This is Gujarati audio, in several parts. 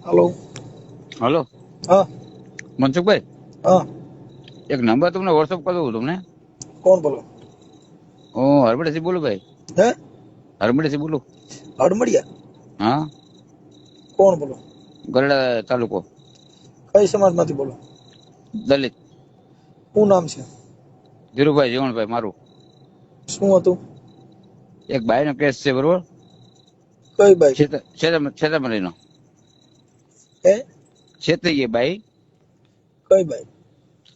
हेलो। हेलो हाँ मनसुख भाई, हाँ। एक नंबर तुमने व्हाट्सएप कर दो तुमने। कौन बोलो? हरबड़े से बोलो भाई। है हरबड़े से बोलो। हड़मड़िया? हाँ, कौन बोलो? गरड़ा तालुको, कई समाज माथी बोलो? दलित। શું નામ છે? ધીરુભાઈ જીવણભાઈ મારું। શું હતું? એક ભાઈ નો કેસ છે બરોબર, કઈ બાઈક? છેતરમણી નો। હે છેતરી ગઈ બાઈ। કઈ બાઈક?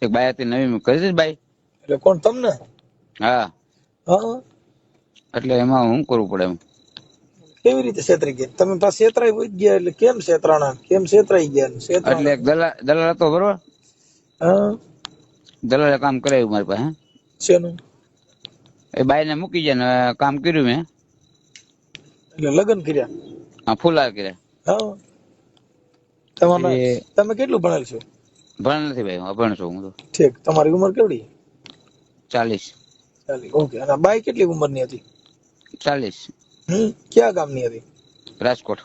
એક બાઈ હતી નવી કરી હતી બાઈ। એટલે કોણ તમને? હા, હા, એટલે એમાં શું કરવું પડે એમ? કેવી રીતે છેતરી ગયા તમે? પાસે છેતરાઈ હોય ગયા એટલે કેમ છેતરાણા? કેમ છેતરાઈ ગયા ને એટલે છેતરાણા? એક દલાલ હતો બરોબર, હા, દલાલે કામ કરાવ્યું મારી પાસે। શેનું? એ બાઈ ને મૂકી ગયા ને કામ કર્યું મેં। એટલે લગ્ન કર્યા? હા, ફૂલાર કર્યા। હા, તમારા એ તમે કેટલું ભણેલ છો? ભણ નથી ભાઈ, હું અભણ છું હું તો। ઠીક, તમારી ઉંમર કેવડી? 40। ચાલી, ઓકે। અને બાઈ કેટલી ઉંમરની હતી? 40। ક્યાં ગામની હતી? રાજકોટ।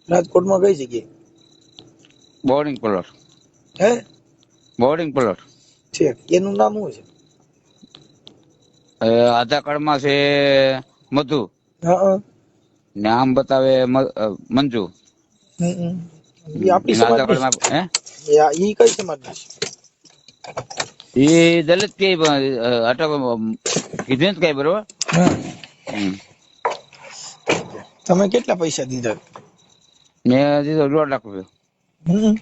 રાજકોટમાં કઈ જગ્યાએ? Boarding plot. હે બોર્ડિંગ પ્લોટ। ઠીક, એનું નામ શું છે? આધાર કાર્ડમાં છે મધુ, હા, ને આમ બતાવે મંજુ। એ આપણી એના આધાર સમાજની કાર્ડમાં છે? ઈ કઈ સમાજની છે? એ દલિત કે અટક કીધું જ કઈ બરોબર। હા, હમ. તમે કેટલા પૈસા દીધા? મેં દીધો 1.5 લાખ રૂપિયા। હમ.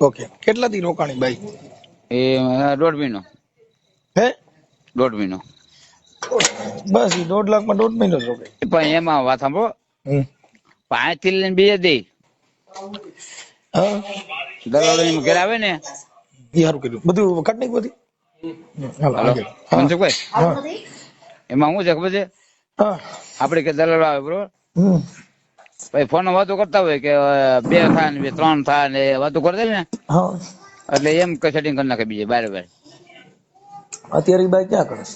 ઓકે, કેટલા દી રોકાણી બાઈ? એ 1.5 મહિનો। હે 1.5 મહિનો। બસ ઈ 1.5 લાખમાં 1.5 મહિનો જ રોકાય? પણ એમાં વાત સાંભળો, 5 થી લઈને 2 દે હા, દલાલો ઘેર આવે ને। ઈ સારું કર્યું, બધું કાઢ નાખ્યું બધી? હાલો હલો આગળ। હા મનસુખભાઈ, હા એમાં શું છે ખબર છે? હા આપડે કે દલાલો આવે બરોબર, પછી ફોન વાતો કરતા હોય કે 2 થાય ને 3 થાય ને વાતો કરી દે ને, હા। એટલે એમ સેટિંગ કરી નાખે બીજે બારે બારે। અત્યારે ઈ બાઈ ક્યાં કરે છે?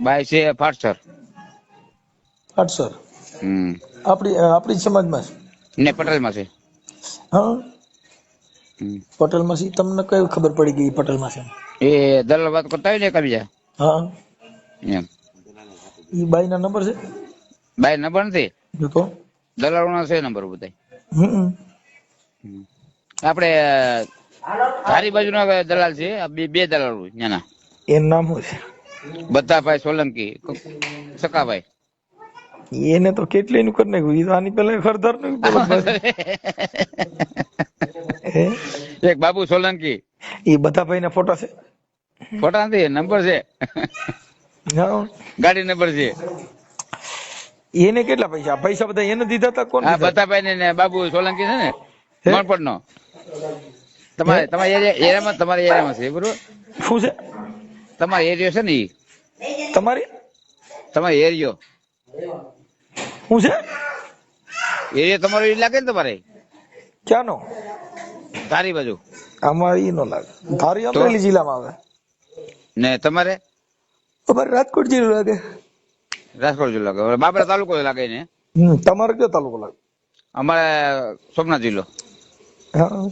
બાઈ છે ફાટસર। ફાટસર? હમ, આપણી સમાજમાં છે? ને પટેલમાં છે। હા, હમ. પટેલમાં છે? તમને કઈ ખબર પડી ગઈ પટેલમાં છે? એ દલાલ વાત કરતા હોય ને એક બીજા હા, એમ। ઈ બાઈ ના નંબર છે? બાઈ નંબર નથી, તો દલાલો ના છે નંબર બધા। હમ આપડે ધારી બાજુ ના દલાલ છે, બે દલાલ ત્યાંના। એનું નામ શું છે? બધાભાઈ સોલંકી, સકાભાઈ। એને તો કેટલી નું કરી નાખ્યું? ઈ તો આની પેલા ખરદાર નું બોલત બસ। એક બાબુ સોલંકી। એ બધા ભાઈ ના ફોટા છે? ફોટા નથી, નંબર છે, હા। ગાડી નંબર છે। એને કેટલા પૈસા? પૈસા બધા એને દીધા હતા? કોણ હા, દીધા? બધાભાઈ ને બાબુ સોલંકી છે ને હે મણપટ નો। હે તમારા એરિયામાં છે બરોબર, શું છે તમારો એરિયો છે ને ઈ, તમારી? તમારો એરિયો શું છે? એરિયો તમારો ઈ લાગે ને તમારે ક્યાંનો? ધારી બાજુ। આમાં ઈ નો લાગે, ધારી તો અમરેલી જિલ્લામાં આવે ને તમારે અમારે રાજકોટ જિલ્લો લાગે। રાજકોટ જિલ્લો લાગે, બાબરા તાલુકો લાગે ને। તમારે કયો તાલુકો લાગે? અમારે સોમનાથ જિલ્લો। હા,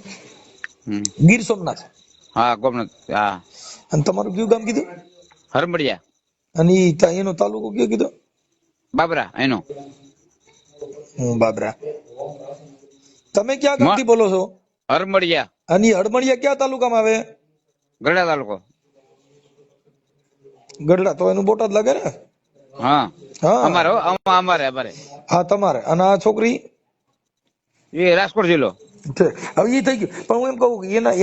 ગીર સોમનાથ? હા, ગોમનાથ। હા, અને તમારું કયું ગામ કીધું? હરમડિયા। અને એનો તાલુકો કયો કીધો? બાબરા એનો। બાબરા। તમે ક્યાં ગામ થી બોલો છો? હરમડિયા। અને હડમડિયા ક્યાં તાલુકામાં આવે? ગઢડા તાલુકો। ગઢડા તો એનું બોટાદ લાગે ને? હા, હા અમારે હા, તમારે? અને આ છોકરી? એ રાજકોટ જિલ્લો। હવે એ થઈ ગયું, પણ હું એમ કહું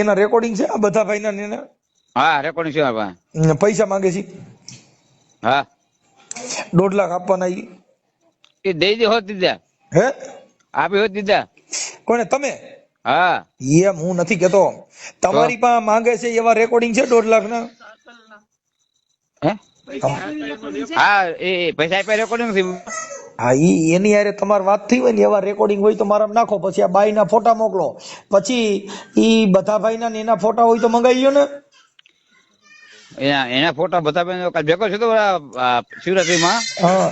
એના રેકોર્ડિંગ છે આ બધા ભાઈ ના? હા, રેકોર્ડિંગ છે। પૈસા માંગે છે? હા, 1.5 લાખ આપવાના? એ દઈ દે હોત દીધા, હે આપી હોત દીધા। કોને? તમે? હા, એમ હું નથી કેતો, તો તમારી પાસે માંગે છે એવા રેકોર્ડિંગ છે 1.5 લાખ ના? હા, એ પૈસા આપ્યા રેકોર્ડિંગ નથી। હા, એની યારે તમારી વાત થઈ હોય ને એવા રેકોર્ડિંગ હોય તો મારા નાખો, પછી આ બાઈ ના ફોટા મોકલો, પછી ઈ બધા ભાઈ ના એના ફોટા હોય તો મંગાવી લો ને। એના ફોટા બધા ભેગો છે તો શિવરાત્રીમાં હા,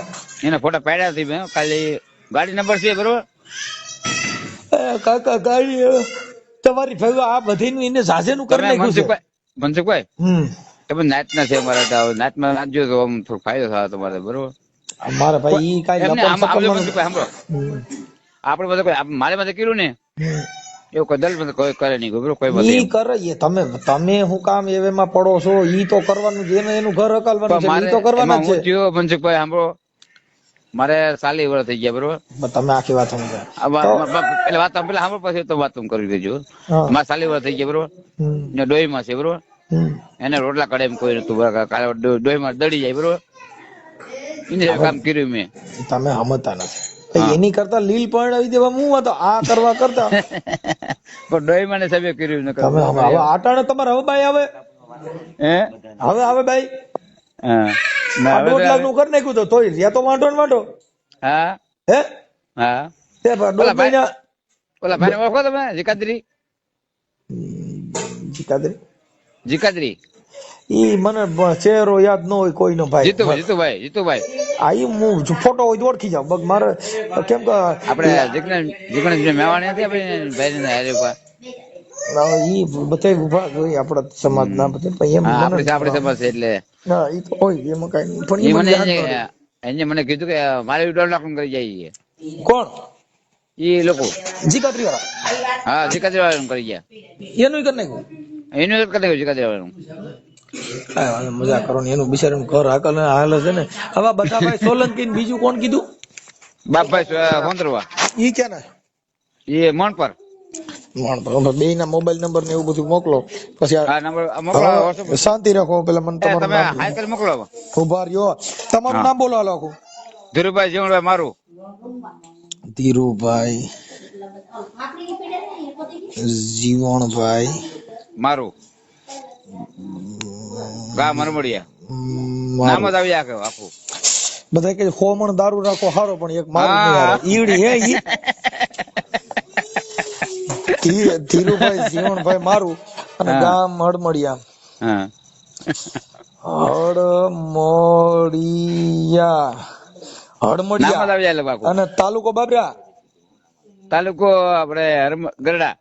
એના ફોટા પાડ્યા હતી મેં, ખાલી ગાડી નંબર છે બરોબર। કાકા ગાડી તમારી ભાઈ આ બધી એને સાજેનું કરી તમે નાખ્યું છે. મનસુખભાઈ તમે નાચ ના છે અમારા નાચમાં નાચજો તો આમ થોડો ફાયદો થાય તમારે, બરોબર? મારા ભાઈ ઈ કાઈ એમને લપન આમ આવજો સપન મનસુખભાઈ, સાંભળો, આપડે બધા કોઈ મારે માટે કર્યું ને એવું કોઈ દલ બધા કોઈ કરે નહીં, બરોબર? કોઈ બધે ઈ કરે એ તમે હું કામ એવેમાં પડો છો? ઈ તો કરવાનું છે, એનું ઘર હકાલવાનું છે, ઈ તો કરવાના જ હું છે. થયો મનસુખભાઈ, સાંભળો, મારે 40 વર્ષ થઈ ગયા, બરોબર? તમે આખી વાત સમજો. પેલા વાત સાંભળો, પછી તો વાત કરી દેજો. મારે 40 વર્ષ થઈ ગયા, બરોબર? ને ડોહીમાં છે, બરોબર? એને રોટલા કડે એમ કોઈ નતું, બરાબર? કાલે ડોહીમાં દડી જાય, બરોબર? એને કામ કર્યું મેં. તમે સમજતા નથી. એની કરતા લીલ પરણાવી દેવા હું હતો આ કરવા કરતા. પણ ડોહીમાં ને સભ્ય કર્યું ન તમે હવે આટાણે તમારે હવે બાઈ આવે, હે હવે આવે બાઈ. હા, ના, 2 લાખ નું કરી નાખ્યું તો તોય રહ્યા તો વાંધો ને વાંધો. હા હે હા, તે 2 મહિના ઓલા ભાઈ ઓળખો તમે? જીકાદરી જીકાદરી ઈ મને ચહેરો યાદ ન હોય કોઈનો ભાઈ. જીતુભાઈ આ ઈ હું ફોટો હોય તો ઓળખી જાવ. બગ મારે કેમ કે આપણે જીગ્નેશ મેવાણી નથી આપણે ભાઈ ને હારે ઉભા. ઈ બધા ઉભા હોય આપણા સમાજ ના બધા, પણ એમ આપણે સમાજ છે એટલે હા ઈ તો હોય એમાં કઈ નહીં. પણ ઈ ઈ મને મને એને મને કીધું કે મારે 1.5 લાખ કરી જાય. કોણ? ઈ લોકો જીકાદરી વાળા? હા, જીકાદરી વાળા કરી ગયા. એનું કરી નાખ્યું. એનું કરી નાખ્યું જીકાદરી વાળાનું. મજા કરો ને, એનું બિચારાનું ઘર હાકલ હાલે છે ને. હવે બધા ભાઈ સોલંકી ને બીજું કોણ કીધું? બાપભાઈ હોંદરવા. ઈ ક્યાં ના? એ મણ પર બે ના મોબાઈલ નંબર ને એવું બધું મોકલો. પછી આ નંબર મોકલો. શાંતિ રાખો. પેલા મને તમે તમારું હાઈકલ મોકલો. ઉભા રહ્યો. તમારું નામ બોલો. હાલો આખું. ધીરુભાઈ જીવણભાઈ મારું. ધીરુભાઈ જીવણભાઈ મારું. ગામ મરમડિયા. નામ જ આવી આખું. બધા કે હોમણ દારૂ રાખો હારો, પણ એક મારું નહીં હારો. ઈવડી હે ઈ ધીરુભાઈ જીવણભાઈ મારું અને ગામ હડમડિયા. હડમડિયા અને તાલુકો બાબરા. તાલુકો આપણે ગઢડા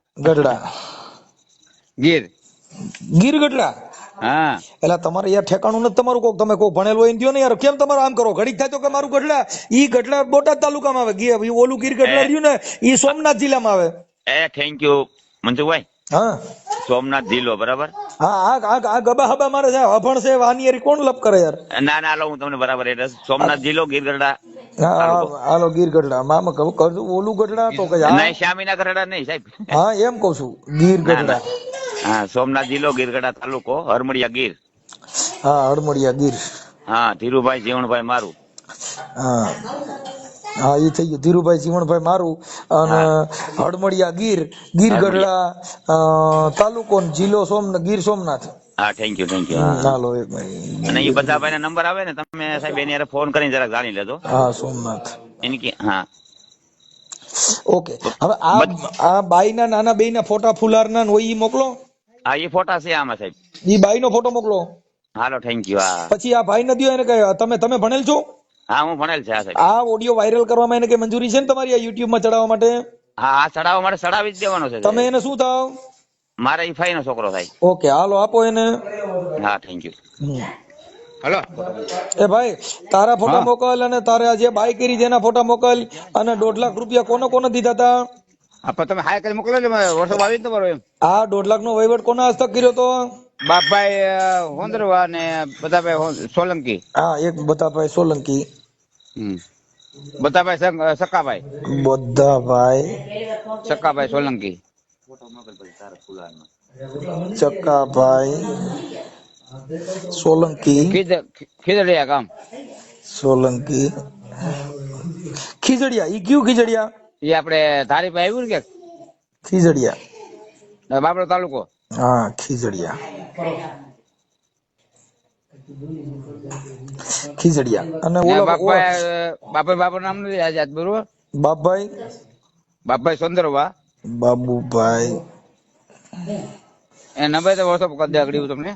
ગીર ગઢડા. હા, એટલે તમારે યાર ઠેકાણું નથી તમારું. કોક તમે કોક ભણેલો હોય ને યાર, કેમ તમારે આમ કરો? ઘડીક થાય તો કે મારું ગઢડા. ઈ ગઢડા બોટાદ તાલુકામાં આવે. ઓલું ગીર ગઢડા રહ્યું ને ઈ સોમનાથ જિલ્લામાં આવે. Thank you Mansukhbhai. હા, સોમનાથ જિલ્લો, બરાબર? હા આ ગબા હબા મારે છે. અભણ છે વાનિયરી કોણ લપ કરે યાર? ના હાલો, હું તમને બરાબર એડ્રેસ. સોમનાથ જિલ્લો, ગીર ગઢડા. હાલો ગીર ગઢડા. મામા કહું ઓલું ગઢડા તો કે નહીં, શામીના ગઢડા નહીં સાહેબ. હા એમ કઉ છું, ગીર ગઢડા. હા, સોમનાથ જિલ્લો, ગીર ગઢડા તાલુકો, હરમડિયા ગીર. હા, હડમડિયા ગીર. હા, ધીરુભાઈ જીવણભાઈ મારું. હા હા, ઈ થઈ ગયું. ધીરુભાઈ જીવણભાઈ મારું અને હડમડિયા ગીર ગઢડા તાલુકો જિલ્લો ગીર સોમનાથ. હા, થેન્ક યુ. હાલો એક મિનિટ. અને એ બધા ભાઈ નંબર આવે ને, તમે સાહેબ એની હારે ફોન કરીને જરાક જાણી લેજો. હા, સોમનાથ એની કે હા. ઓકે. હવે આ બાઈ ના નાના બે ના ફોટા ફુલારના હોય ઈ મોકલો. હા, એ ફોટા છે આમાં સાહેબ. ઈ બાઈ નો ફોટો મોકલો. હાલો, થેન્ક યુ. હા, પછી આ ભાઈ નથી એને કઈ તમે ભણેલ છો? હા, હું ભણેલ છે. સાહેબ, આ ઓડિયો વાયરલ કરવામાં એને કઈ મંજૂરી છે ને તમારી? આ યુટ્યુબ માં ચડાવવા માટે? હા, ચડાવવા માટે ચડાવી જ દેવાનો છે. તમે એને શું થાવ? મારા ઈ ફાઈ નો છોકરો થાય. ઓકે, હાલો આપો એને. હા, થેન્ક યુ. હલો એ ભાઈ તારા ફોટા મોકલ અને તારે જે બાઈ કરી તેના ફોટા મોકલ. અને 1.5 લાખ રૂપિયા કોને દીધા હતા? આપણે તમે હાઈ કરી મોકલો. વર્ષો 22 તમારો એમ. આ 1.5 લાખ નો વહીવટ કોના હસ્તક કર્યો તો? બાપભાઈ હોંદરવા ને બધાભાઈ સોલંકી. હા, એક બધાભાઈ સોલંકી. બધાભાઈ સકાભાઈ. સકાભાઈ સોલંકી. ચક્કાભાઈ સોલંકી. ખીજડીયા ગામ સોલંકી. ખીજડીયા. ઈ કયું ખીજડીયા? એ આપણે ધારીભાઈ આવ્યું ને કે ખીજડીયા બાબરો તાલુકો. હા, ખીજડીયા. અને ઓલો બાપુ નામ નથી યાદ, બરોબર? બાપભાઈ સોંદરવા. બાબુભાઈ એ નંબર તો વોટ્સઅપ કરી દે આગળ તમને.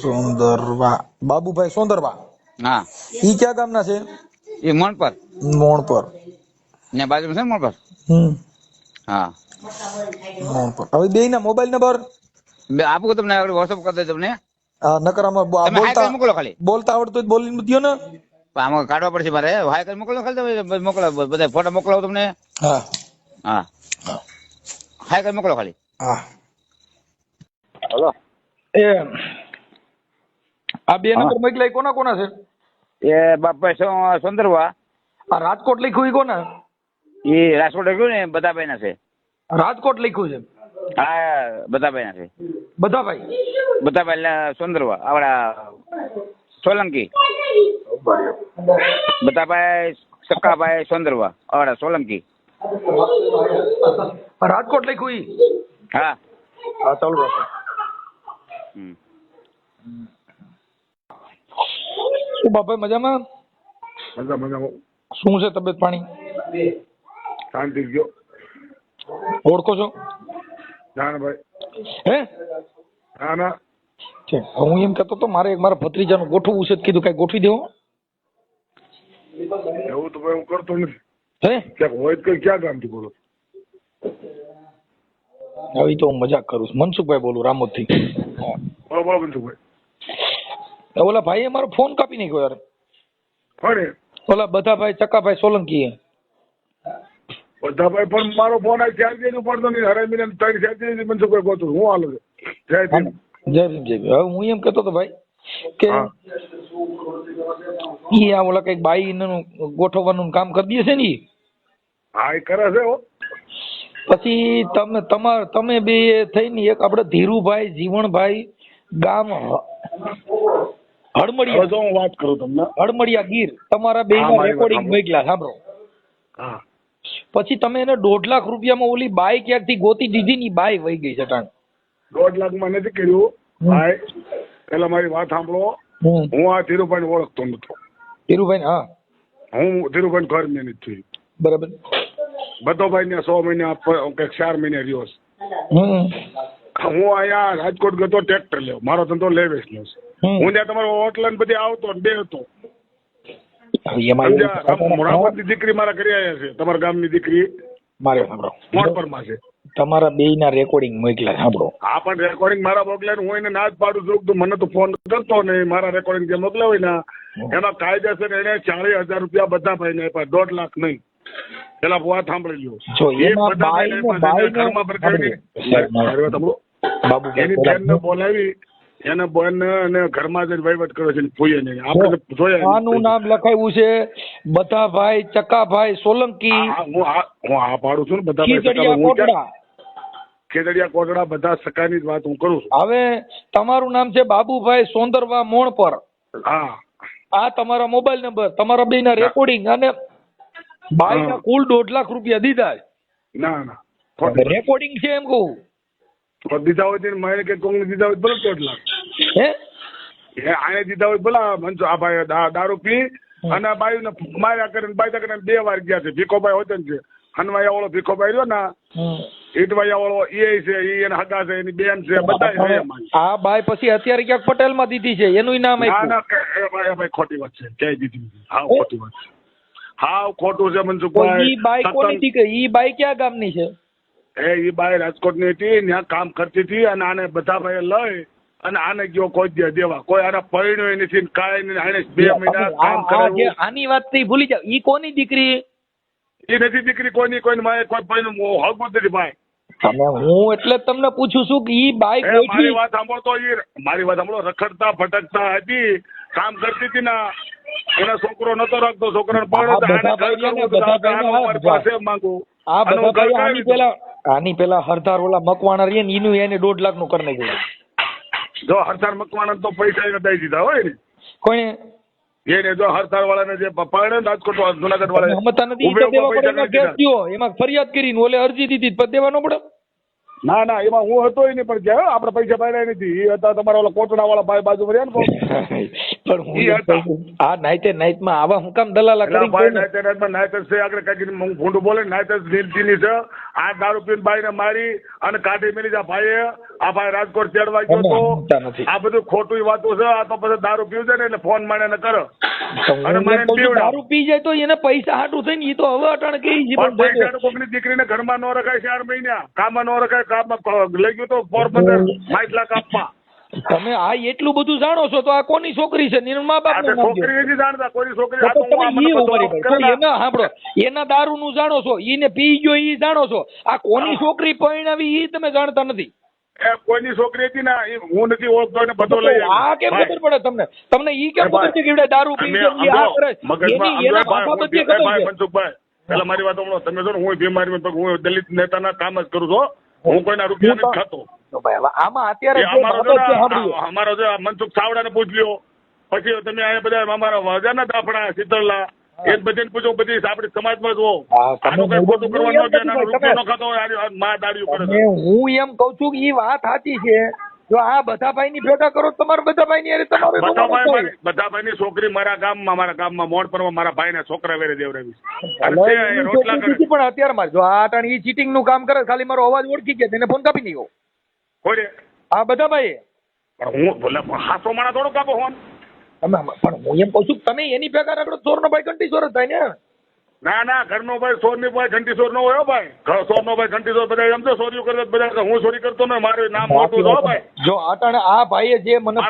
સોંદરવા. બાબુભાઈ સોંદરવા. હા, ઈ ક્યાં ગામના છે? એ મોણ પર ને બાજુમાં છે ને મોણ પર. હા હવે બે ના મોબાઈલ નંબર આપું તમને વોટ્સઅપ કરી દે તમને. નકર આમાં તમે હાઈ કરી મોકલો ખાલી. બોલતા આવડતું હોય તો બોલીને દયો ને. આમાં કાઢવા પડશે મારે. હાઈ કરી મોકલો ખાલી તમે મોકલો બધા ફોટો મોકલાવો તમને. હા હા હાઈ કરી મોકલો ખાલી. હા હલો એ આ બે નંબર મોકલાય કોના કોના છે? એ બાપા સુંદરવા આ રાજકોટ લખ્યું ઈ કોના? એ રાજકોટ લખ્યું ને બધાભાઈ ના છે. રાજકોટ લખ્યું છે. હા બધાભાઈ ના છે. બધાભાઈ બધાભાઈ સુંદરવા આવડા સોલંકી. બધાભાઈ સક્કાભાઈ સુંદરવા આવડા સોલંકી. રાજકોટ લખ્યું ઈ? હા હા ચાલુ રાખો. શું બાપા મજામાં? મજામાં. શું છે તબિયત પાણી? શાંતિ ગયો. ઓળખો છો? ના ભાઈ. હે ના છે. હું એમ કહેતો તો મારે મારા ભત્રીજાનું ગોઠવવું છે, કીધું કઈ ગોઠવી દેવો. એવું તો ભાઈ હું કરતો નથી. હે ક્યાંક હોય તો ક્યાં ગામથી બોલો? આવી તો હું મજાક કરું છું. મનસુખભાઈ બોલું રામોદ થી. બરોબર મનસુખભાઈ. ઓલા ભાઈએ મારો ફોન કાપી નાખ્યો યાર. કોણે? ઓલા બધાભાઈ ચકાભાઈ સોલંકી. બધાભાઈ પણ મારો ફોન આ ચાર દિવસ પડતો નહીં. હરામીને 3 દિવસ મનસુખભાઈ ગોતું. હું હાલ છે જય ભીમ. જય ભીમ જય ભીમ. હવે હું એમ કહેતો હતો ભાઈ કે ઈ આ ઓલા કઈક બાઈ નું ગોઠવવાનું કામ કરી દે છે ને ઈ. હા એ કરે છે હો. પછી તમે બે થઈને એક આપણે ધીરુભાઈ જીવણભાઈ ગામ હળમડિયા. હવે હું વાત કરું તમને. હળમડિયા ગીર તમારા બે ના રેકોર્ડિંગ મોકલ્યા સાંભળો. હા પછી તમે એને 1.5 લાખ રૂપિયામાં ઓલી બાઈ ક્યાંકથી ગોતી દીધી ની બાઈ વહી ગઈ છે ટાણ. 1.5 લાખમાં નથી કર્યું ભાઈ. પેલા મારી વાત સાંભળો. હું આ ધીરુભાઈ ઓળખતો નતો. ધીરુભાઈ હા હું ધીરુભાઈ ઘર મેં નથી. બરાબર. બધોભાઈ ને 100 મહિના 4 મહિને રહ્યો છે. હું અહીંયા રાજકોટ ગયો ટ્રેક્ટર લેવો. મારો ધંધો લેવેશ નો છે. હું ત્યાં તમારો હોટલ ને બધી આવતો ને બે હતો. રામોદની દીકરી મારા ઘરે આવ્યા છે. તમારા ગામની દીકરી મારે સાંભળો મોટપરમાં છે. તમારા બે ના રેકોર્ડિંગ મોકલ્યા સાંભળો. હા પણ રેકોર્ડિંગ મારા મોકલ્યા હું એને ના જ પાડું છું. તું મને તો ફોન કરતો નહીં. મારા રેકોર્ડિંગ જે મોકલ્યા હોય ને એમાં કાયદેસર એને 40,000 રૂપિયા બધા ભાઈને આપ્યા. 1.5 લાખ નહીં. પેલા વાત સાંભળી લ્યો. એની બેનને બોલાવી એને બેન અને ઘરમાં જઈને વહીવટ કર્યો છે. ફૂઈએ નહીં આપણે જોયા. આનું નામ લખાયું છે બધાભાઈ ચકાભાઈ સોલંકી. હું આ પાડું છું ને બધા ખેતડિયા કોટડા બધા સકાની જ વાત હું કરું છું. હવે તમારું નામ છે બાબુભાઈ સોંદરવા મોણ પર. હા આ તમારા મોબાઈલ નંબર તમારા બે ના રેકોર્ડિંગ અને બાઈ ના કુલ 1.5 લાખ રૂપિયા દીધા. ના રેકોર્ડિંગ છે એમ કહું. દીધા હોય તો મારે કે કોંગ્રેસ દીધા હોય ભલે 1.5 લાખ. આને દીધા હોય ભલા મંજુ. આ ભાઈ દારૂ પી અને બાયું ને માર્યા કરીને બાયદા કરીને 2 વાર ગયા છે. ભીખોભાઈ હોતે છે હનવાયા વાળો ભીખોભાઈ રહ્યો ને ઈટવાયા વાળો એ છે. એને હગા છે. એની બેન છે. બધા આ બાઈ પછી અત્યારે ક્યાંક પટેલ માં દીધી છે. એનું નામ ના ભાઈ ખોટી વાત છે. ક્યાંય દીધી હા ખોટી વાત. હા ખોટું છે મનસુખભાઈ. ઈ બાઈ કોની દીકરી? ઈ બાઈ ક્યાં ગામની છે? એ બાઈ રાજકોટ ની હતી. ત્યાં કામ કરતી હતી અને આને બધા ભાઈ લઈ અને આને ગયો કોઈ દેવા. કોઈ આના પરિણ્યો નથી કાંઈ નહીં. આને 2 મહિના કામ કરે. આની વાત થી ભૂલી જાવ. ઈ કોની દીકરી? એ નથી દીકરી કોઈની કોઈ પરિણ્યું હગું નથી ભાઈ. હું એટલે તમને પૂછું છું કે ઈ બાઈ મારી વાત સાંભળો તો મારી વાત સાંભળો. રખડતા ભટકતા હતી. કામ કરતી હતી ને એના છોકરો નતો રાખતો. છોકરાને આની પેલા હરદાર ઓલા મકવાણા રે ને એનું એને 1.5 લાખ નું કરી નાખ્યું. જો હરદાર મકવાણા તો પૈસા એને દઈ દીધા હોય ને. કોને? એને જો હરદાર વાળાને જે પકડે ને રાજકોટ જુનાગઢ વાળા હમતા નથી. એમાં ફરિયાદ કરીને ઓલે અરજી દીધી પછી દેવાનો પડે. ના એમાં હું હતો નહીં પણ ગયા આપણે પૈસા પાડ્યા નથી. એ હતા તમારા ઓલા કોટડા વાળા ભાઈ બાજુ રહ્યા ને પણ હું ઈ એમ હતા. કહું છું, આ નાઈટમાં આવા હું કામ દલાલા એટલે કરી ભાઈ કોઈને? નાયતરમાં નાયતર છે આગળ કાંઈક હું ભૂંડું બોલે નાયતર નીલજીની છે. આ દારૂ પીને બાઈને મારી અને કાઢી મેલી આ ભાઈએ. આ ભાઈ રાજકોટ ચડવા ગયો અમે તો સમજતા નથી. આ બધું ખોટું વાતો છે. આ તો પછી દારૂ પીવું છે ને એટલે ફોન માણે કરે તો અને હું મારે એમ કહું છું, પીવડાવ. દારૂ પી જાય તો એને પૈસા હાટું થઈને ઈ તો હવે અટાણે કેવી જીવન પણ પૈસા કોકની દીકરીને ઘરમાં ન રખાય 4 મહિના કામમાં ન રખાય. કામમાં લઈ ગયો તો પોરબંદર 5 લાખ આપવા. તમે આ એટલું બધું જાણો છો તો આ કોની છોકરી છે? એના મા આ બાપ તો છોકરી નથી જાણતા કોઈની છોકરી. તો આ તો હું તમે આ મને ઈ બધો ઉભરી ભાઈ, કરે તો ને. એના સાંભળો, એના દારૂનું જાણો છો, ઈને પી ગયો ઈ જાણો છો, આ કોની છોકરી પરણાવી ઈ તમે જાણતા નથી. એ કોઈની છોકરી હતી ને એ હું નથી ઓળખતો ને બધો લઈ આવ્યો. આ કેમ ભાઈ, ખબર પડે તમને? તમને ઈ કેમ ખબર છે કે એવડે દારૂ પી તમે ગયો, ઈ આ સમજો, કરે? મગજમાં એની એના સમજો, ભાઈ, માથા હું બધી ખબર ભાઈ છે. મનસુખભાઈ, પેલા મારી વાત સાંભળો. તમે જો ને હું બીમારી હું દલિત નેતાના કામ જ કરું છું. હું કોઈના રૂપિયા નથી ખાતો. તો ભાઈ હવે આમાં અત્યારે એ જે અમારો બાબત છે જો સાંભળ્યો. અમારો જો મનસુખ ચાવડાને પૂછ લ્યો. પછી તમે અહીંયા બધા અમારા વજાના દાફડા શીતળલા એ બધાને પૂછો. બધી આપણી સમાજમાં જો હા, તમે આનું કઈ ખોટું હું કરવાનું એમ નથી. નથી રૂપિયો તમે- ન ખાતો હોય આ માં દાડિયું કરે અને છે. હું એમ કઉ છું કે ઈ વાત સાચી છે. જો આ બધા ભાઈ ની ભેગા કરો તો તમારા બધા ભાઈ ની હારે તમારે બધા રોવાનું થાય. બધા ભાઈની છોકરી મારા ગામમાં મોડ પર મારા ભાઈના છોકરા વેરે દેવરાવી. અને ભલે તે એની રોટલા છોકરી કરે. હતી પણ અત્યારે મારે જો આ ટાણી ઈ ચીટિંગ નું કામ કરે, ખાલી મારો અવાજ ઓળખી ગયા તેને ફોન કાપી નાખ્યો. કોઈને આ બધા ભાઈ પણ હું ભલે હાસો માણા થોડો કાપો ફોન. પણ હું એમ કઉ છું કે તમે એની ભેગા રગડો, ચોર નો ભાઈ ઘંટી ચોર જ થાય ને. ના ઘરનો ભાઈ સોરની ભાઈ ઘંટી ચોર નો હોય હો ભાઈ. સોરનો ભાઈ ઘંટી ચોર બધા એમ તો ચોરીઓ કરે બધા. હું ચોરી કરતો ને મારું નામ મોટું છે હો ભાઈ. જો આટાણે આ ભાઈએ જે મને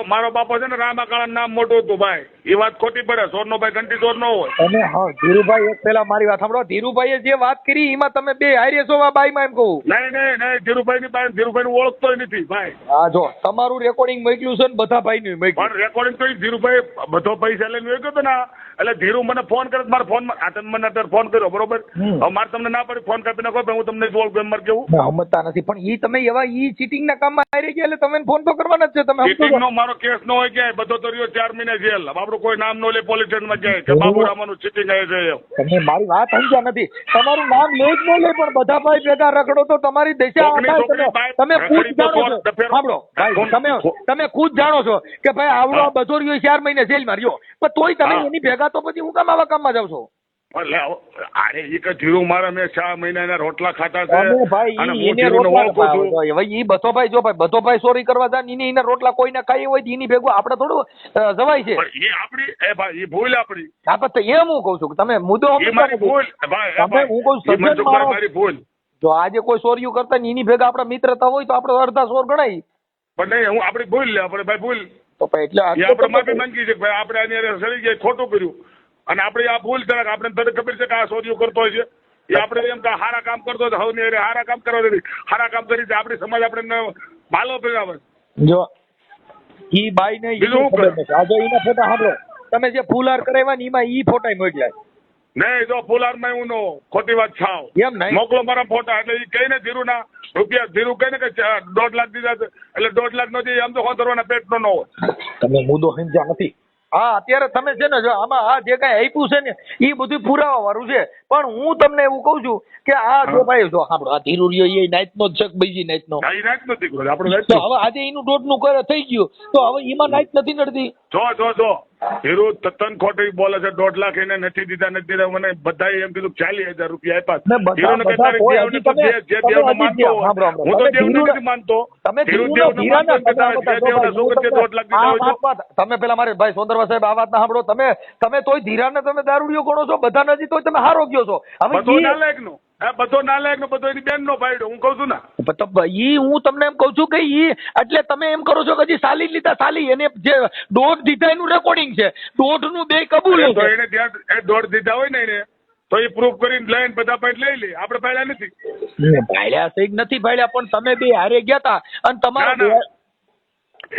મારો બાપો છે ને રામાકાળા નામ મોટું હતું ભાઈ. એ વાત ખોટી પડે. સોરનો ભાઈ ઘંટી ચોર નો હોય. તમે હા ધીરુભાઈ એક પેલા મારી વાત સાંભળો. ધીરુભાઈએ જે વાત કરી એમાં તમે બે હારે છો આ બાઈમાં એમ કહું. નહીં ધીરુભાઈ ની ઓળખતો નથી ભાઈ. હા જો તમારું રેકોર્ડિંગ મોકલ્યું છે ને બધા ભાઈ નું મોકલ્યું. પણ રેકોર્ડિંગ તો ધીરુભાઈ બધો પૈસા લઈને ગયો હતો ને એટલે ધીરુ મને ફોન કરે મારા ફોનમાં. તમે મને અત્યારે ફોન કર્યો બરોબર. હવે મારે તમને ના પડી ફોન કાપી નાખો. હું તમને જ ઓળખું એમ મારે કેવું. સમજતા નથી પણ ઈ તમે એવા ઈ ચીટિંગ ના કામમાં હારી ગયા એટલે તમે ફોન તો કરવાના જ છે. તમે સમજો છો? ચીટિંગ નો મારો કેસ ન હોય ક્યાંય. બધો તો રહ્યો 4 મહિના જેલ. આપણું કોઈ નામ નો લે પોલીસ સ્ટેશનમાં જાય કે બાબુરામાનું ચીટિંગ આવે છે એમ. તમે મારી વાત સમજ્યા નથી. તમારું નામ લે જ ન લે પણ બધા ભાઈ ભેગા રખડો તો તમારી દશા આ થાય. તમે ખુદ જાણો છો. સાંભળો ભાઈ, તમે ખુદ જાણો છો કે ભાઈ આવડો બધો રહ્યો 4 મહિને જેલમાં રહ્યો, પણ તોય તમે એની ભેગા તો પછી હું કામ આવા કામમાં જાવ છો? અરે ઈ કે ધીરુ મારા મેં 6 મહિનાના રોટલા ખાતા છે અમે ભાઈ અને ઈ હું એને ધીરુને રોટલા ઓળખું છું. હવે ઈ બધો ભાઈ જો ભાઈ બધો ભાઈ ચોરી કરવા જાય ને એના રોટલા કોઈને ખાઈ હોય તો એની ભેગું આપણે થોડું જવાય છે. પણ એ આપણી ભાઈ એ ભૂલ આપણી. હા પણ એમ હું કઉ છું કે તમે મુદ્દો એ મારી ભૂલ ભાઈ. તમે હું કહું એ સજ્જન મનસુખભાઈ માણસ. મારી ભૂલ. જો આજે કોઈ ચોરીઓ કરતા ને એની ભેગા આપણા મિત્રતા હોય તો આપણે અડધા ચોર ગણાય. પણ નહીં હું આપણી ભૂલ લે આપણે ભાઈ ભૂલ. તો ભાઈ એટલે એ આપણે માફી માંગી છે કે ભાઈ આપણે આની હારે સડી ગયા ખોટું કર્યું. અને આપણે આ ભૂલ તરફ આપણે તરત ખબર છે કે આ ચોરીઓ કરતો હોય છે. એ આપણે એમ કે હારા કામ કરતો હોય તો હવની હારે હારા કામ કરવા નથી. હારા કામ કરી આપણી સમાજ આપણે ભાલો ભેગાવે. જો ઈ બાઈ ને બીજું શું કરે? આ જો એના ફોટા સાંભળો. તમે જે ફૂલાર કરાવ્યા ને એમાં ઈ ફોટા મોકલ્યા. નહીં જો ફુલારમાં હું નો ખોટી વાત છાવ. એમ નહીં. મોકલો મારા ફોટા. એટલે એ કહીને ધીરુના રૂપિયા ધીરુ કહીને કે 1.5 લાખ દીધા છે. એટલે 1.5 લાખ નો જે આમ તો ખોતરવાના પેટનો ન હોય. તમે મુદ્દો સમજ્યા નથી. હા અત્યારે તમે છે ને જો આમાં આ જે કઈ આપ્યું છે ને એ બધું પુરાવા વાળું છે. પણ હું તમને એવું કઉ છું કે આ જો ભાઈ જો સાંભળો આ ધીરુ રહ્યો એ નાઈટ નો જ છે કે બીજી નાઈટ નો. એ નાઈટ નથી કર્યો આપણે નાઈટ. તો હવે આજે એનું દોઢ નું કરે થઈ ગયું તો હવે એમાં નાઈટ નથી નડતી. જો ધીરુ તન ખોટી બોલે છે. 1.5 લાખ એને નથી દીધા. મને બધાએ એમ કીધું 40,000 રૂપિયા આપ્યા. ધીરુને કે તારી દેવને તો જે દેવને માનતો હોય. હું તો દેવને નથી માનતો. ધીરુ દેવને માનતો કે તારે જે દેવને શું કે 1.5 લાખ દીધા હોય તો. તમે પેલા મારે ભાઈ સોંદરવા સાહેબ આ વાત ના સાંભળો. તમે તોય ધીરાને તમે દારૂડિયો ગણો છો, બધા નથી તોય તમે હારો ગયો છો. બધો નાલાયક નો બધો નાલાયક નો બધો એની બેન નો ભાઈડો. હું કઉ છું ને ઈ હું તમને એમ કઉ છું કે ઈ એટલે તમે એમ કરો છો કે હજી સાલી લીધા સાલી એને જે દોઢ દીધા એનું રેકોર્ડિંગ છે. 1.5 નું બે કબૂલ તો છે. એને ત્યાં 1.5 દીધા હોય ને એને તો એ પ્રૂફ કરીને લઈને બધા પાઇટ લઈ લે. આપણે પહેલા નથી ભાડ્યા છે નથી ભાડ્યા પણ તમે બે હારે ગયા તા અને તમારા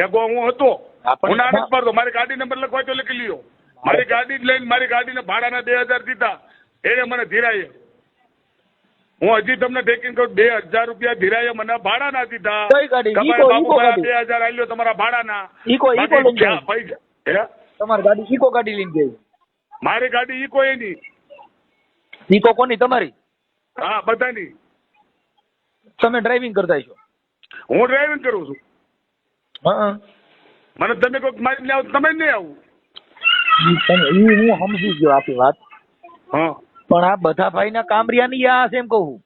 એગો હું હતો. આપણે- હું ના નથી પાડતો. મારી ગાડી નંબર લખવા તો લખી લ્યો. મારી ગાડી જ લઈને મારી ગાડીને ભાડાના 2,000 દીધા. એને મને ધીરાએ. હું હજી તમને ટેકિંગ કરું 2,000 રૂપિયા ધીરાએ મને ભાડા ના દીધા. કઈ ગાડી? તમારા ઈકો બાપુભાઈ ગાડી. 2,000 આલ્યો તમારા ભાડાના. ઈકો બાકી લઈને ક્યાં ગઈ. પૈસા? હે? તમારી ગાડી ઈકો ગાડી લઈને ગઈ. મારી ગાડી ઈકો એની. ઈકો કોની? તમારી? હા બધાની. તમે ડ્રાઇવિંગ કરતા છો? હું ડ્રાઇવિંગ કરું છું. હા મને તમે કોઈક મારી ને આવો તમે નહીં આવું. હું સમજી ગયો આપી વાત. હા પણ આ બધા ભાઈના કામરિયાની આ છે એમ કહું.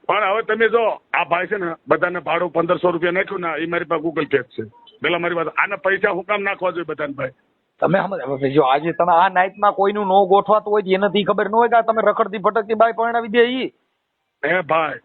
પણ હવે તમે જો આ ભાઈ છે ને બધાને ભાડું 1500 રૂપિયા નાખ્યું ને એ મારી પાસે ગૂગલ પે છે. પેલા મારી વાત આના પૈસા હું કામ નાખવા જોઈએ બધાને ભાઈ? તમે સમજ જો આજે તમે આ નાઈટમાં કોઈનું નો ગોઠવાતું હોય એનાથી ખબર ન હોય કે તમે રખડતી ફટકતી બાઈ પરણાવી દે ઈ. હે ભાઈ